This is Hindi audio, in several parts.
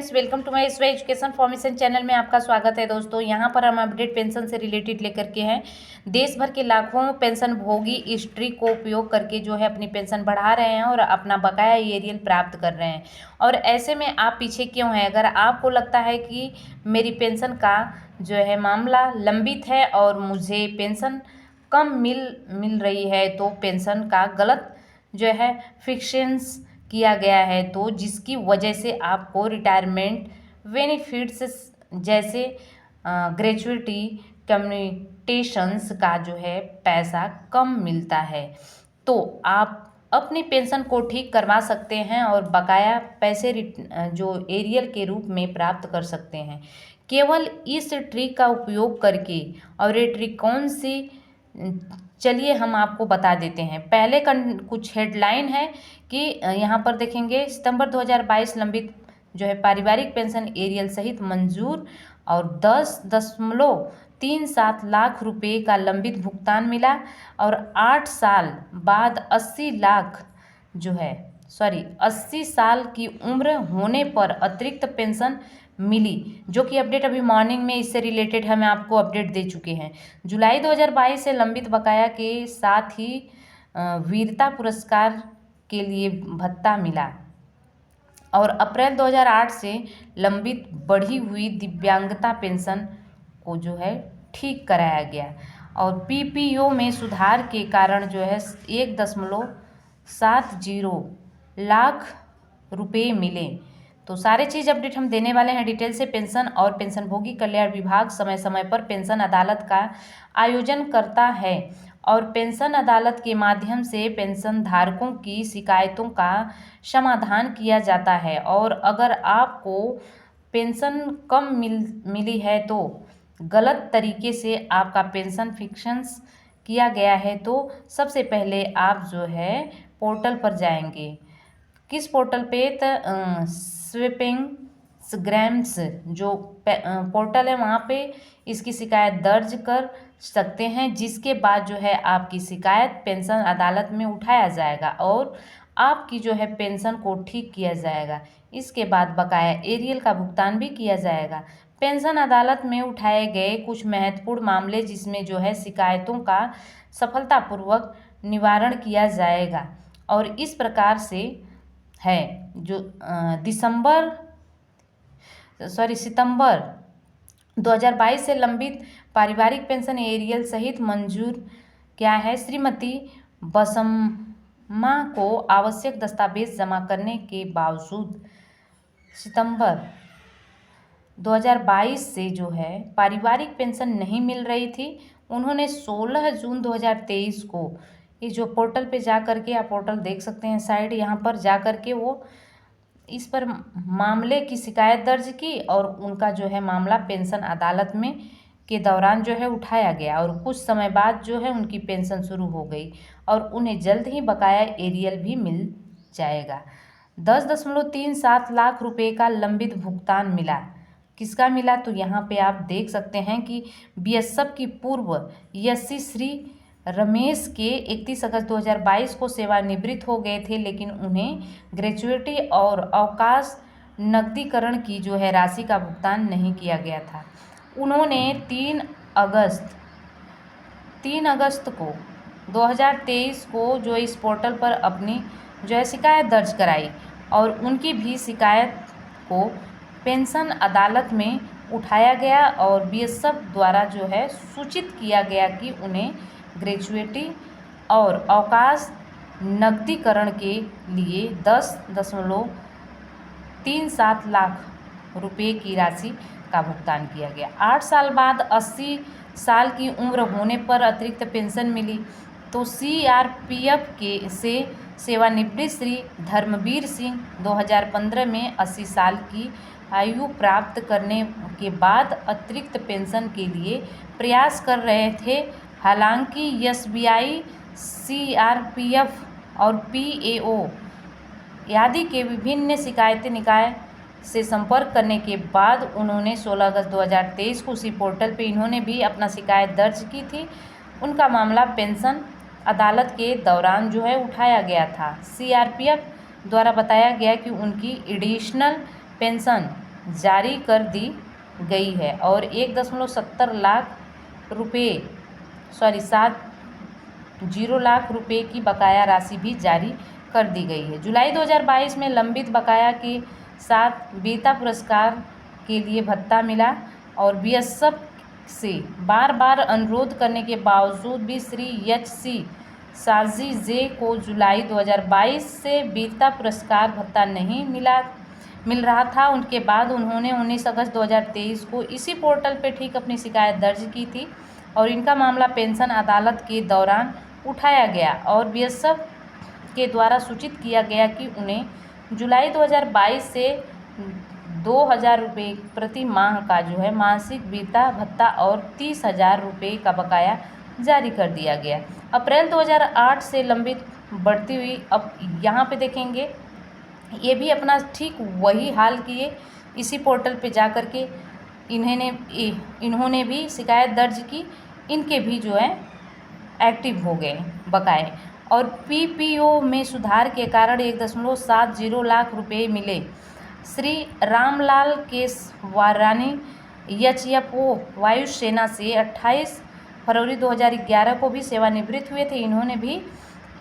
Welcome to my SY education formation channel में आपका स्वागत है दोस्तों। यहाँ पर हम अपडेट पेंशन से रिलेटेड लेकर के हैं। देश भर के लाखों पेंशन भोगी इस ट्रिक को उपयोग करके जो है अपनी पेंशन बढ़ा रहे हैं और अपना बकाया एरियल प्राप्त कर रहे हैं। और ऐसे में आप पीछे क्यों हैं? अगर आपको लगता है कि मेरी पेंशन का जो है मामला लंबित है और मुझे पेंशन कम मिल रही है, तो पेंशन का गलत जो है फिक्सेंस किया गया है, तो जिसकी वजह से आपको रिटायरमेंट बेनिफिट्स जैसे ग्रेजुएटी कम्युनिटेशंस का जो है पैसा कम मिलता है, तो आप अपनी पेंशन को ठीक करवा सकते हैं और बकाया पैसे जो एरियल के रूप में प्राप्त कर सकते हैं केवल इस ट्रिक का उपयोग करके। और ये ट्रिक कौन सी, चलिए हम आपको बता देते हैं। पहले कुछ हेडलाइन है कि यहाँ पर देखेंगे सितंबर 2022 लंबित जो है पारिवारिक पेंशन एरियल सहित मंजूर और 10.37 लाख रुपए का लंबित भुगतान मिला और 8 साल बाद 80 साल की उम्र होने पर अतिरिक्त पेंशन मिली, जो कि अपडेट अभी मॉर्निंग में इससे रिलेटेड हम आपको अपडेट दे चुके हैं। जुलाई 2022 से लंबित बकाया के साथ ही वीरता पुरस्कार के लिए भत्ता मिला और अप्रैल 2008 से लंबित बढ़ी हुई दिव्यांगता पेंशन को जो है ठीक कराया गया और पीपीओ में सुधार के कारण जो है 1.70 लाख रुपए मिले। तो सारे चीज़ अपडेट हम देने वाले हैं डिटेल से। पेंशन और पेंशनभोगी कल्याण विभाग समय समय पर पेंशन अदालत का आयोजन करता है और पेंशन अदालत के माध्यम से पेंशन धारकों की शिकायतों का समाधान किया जाता है। और अगर आपको पेंशन कम मिली है, तो गलत तरीके से आपका पेंशन फिक्सेंस किया गया है, तो सबसे पहले आप जो है पोर्टल पर जाएंगे। किस पोर्टल पे? स्वीपिंग्स जो पोर्टल है, वहाँ पे इसकी शिकायत दर्ज कर सकते हैं, जिसके बाद जो है आपकी शिकायत पेंशन अदालत में उठाया जाएगा और आपकी जो है पेंशन को ठीक किया जाएगा। इसके बाद बकाया एरियल का भुगतान भी किया जाएगा। पेंशन अदालत में उठाए गए कुछ महत्वपूर्ण मामले जिसमें जो है शिकायतों का सफलतापूर्वक निवारण किया जाएगा और इस प्रकार से है। जो सितंबर 2022 से लंबित पारिवारिक पेंशन एरियल सहित मंजूर क्या है? श्रीमती बसम्मा को आवश्यक दस्तावेज जमा करने के बावजूद सितंबर 2022 से जो है पारिवारिक पेंशन नहीं मिल रही थी। उन्होंने 16 जून 2023 को ये जो पोर्टल पे जा कर के, आप पोर्टल देख सकते हैं साइड, यहाँ पर जा कर के वो इस पर मामले की शिकायत दर्ज की और उनका जो है मामला पेंशन अदालत में के दौरान जो है उठाया गया और कुछ समय बाद जो है उनकी पेंशन शुरू हो गई और उन्हें जल्द ही बकाया एरियल भी मिल जाएगा। 10.37 लाख रुपए का लंबित भुगतान मिला। किसका मिला? तो यहाँ पे आप देख सकते हैं कि बीएसएफ की पूर्व एससी श्री रमेश के 31 अगस्त 2022 को सेवानिवृत्त हो गए थे, लेकिन उन्हें ग्रेजुएटी और अवकाश नकदीकरण की जो है राशि का भुगतान नहीं किया गया था। उन्होंने 3 अगस्त को 2023 को जो इस पोर्टल पर अपनी जो है शिकायत दर्ज कराई और उनकी भी शिकायत को पेंशन अदालत में उठाया गया और बीएसएफ द्वारा जो है सूचित किया गया कि उन्हें ग्रेजुएटी और अवकाश नकदीकरण के लिए 10.37 लाख रुपए की राशि का भुगतान किया गया। 8 साल बाद 80 साल की उम्र होने पर अतिरिक्त पेंशन मिली। तो सीआरपीएफ के से सेवानिवृत्त श्री धर्मवीर सिंह 2015 में 80 साल की आयु प्राप्त करने के बाद अतिरिक्त पेंशन के लिए प्रयास कर रहे थे। हालांकि एसबीआई, सीआरपीएफ और पीएओ आदि के विभिन्न शिकायती निकाय से संपर्क करने के बाद उन्होंने 16 अगस्त 2023 को उसी पोर्टल पे इन्होंने भी अपना शिकायत दर्ज की थी। उनका मामला पेंशन अदालत के दौरान जो है उठाया गया था। सीआरपीएफ द्वारा बताया गया कि उनकी एडिशनल पेंशन जारी कर दी गई है और 1.70 लाख रुपये 7 लाख रुपये की बकाया राशि भी जारी कर दी गई है। जुलाई 2022 में लंबित बकाया के साथ वीरता पुरस्कार के लिए भत्ता मिला और बीएसएफ से बार बार अनुरोध करने के बावजूद भी श्री एच.सी. साजी जे को जुलाई 2022 से वीरता पुरस्कार भत्ता नहीं मिल रहा था। उनके बाद उन्होंने 19 अगस्त 2023 को इसी पोर्टल पर ठीक अपनी शिकायत दर्ज की थी और इनका मामला पेंशन अदालत के दौरान उठाया गया और बीएसएफ के द्वारा सूचित किया गया कि उन्हें जुलाई 2022 से 2,000 रुपये प्रति माह का जो है मासिक वीरता भत्ता और 30,000 रुपये का बकाया जारी कर दिया गया। अप्रैल 2008 से लंबित बढ़ती हुई, अब यहाँ पे देखेंगे ये भी अपना ठीक वही हाल किए, इसी पोर्टल पे जा कर के इन्होंने भी शिकायत दर्ज की, इनके भी जो है एक्टिव हो गए बकाए और पीपीओ में सुधार के कारण 1.70 लाख रुपये मिले। श्री रामलाल केसवारानी एचएफओ वायुसेना से 28 फरवरी 2011 को भी सेवानिवृत्त हुए थे।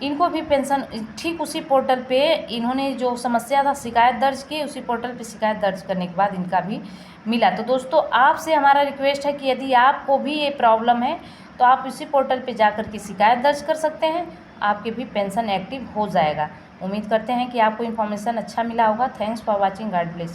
इनको भी पेंशन ठीक उसी पोर्टल पे इन्होंने जो समस्या था शिकायत दर्ज की, उसी पोर्टल पे शिकायत दर्ज करने के बाद इनका भी मिला। तो दोस्तों आपसे हमारा रिक्वेस्ट है कि यदि आपको भी ये प्रॉब्लम है तो आप इसी पोर्टल पे जाकर के शिकायत दर्ज कर सकते हैं, आपके भी पेंशन एक्टिव हो जाएगा। उम्मीद करते हैं कि आपको इन्फॉर्मेशन अच्छा मिला होगा। Thanks for watching. God bless.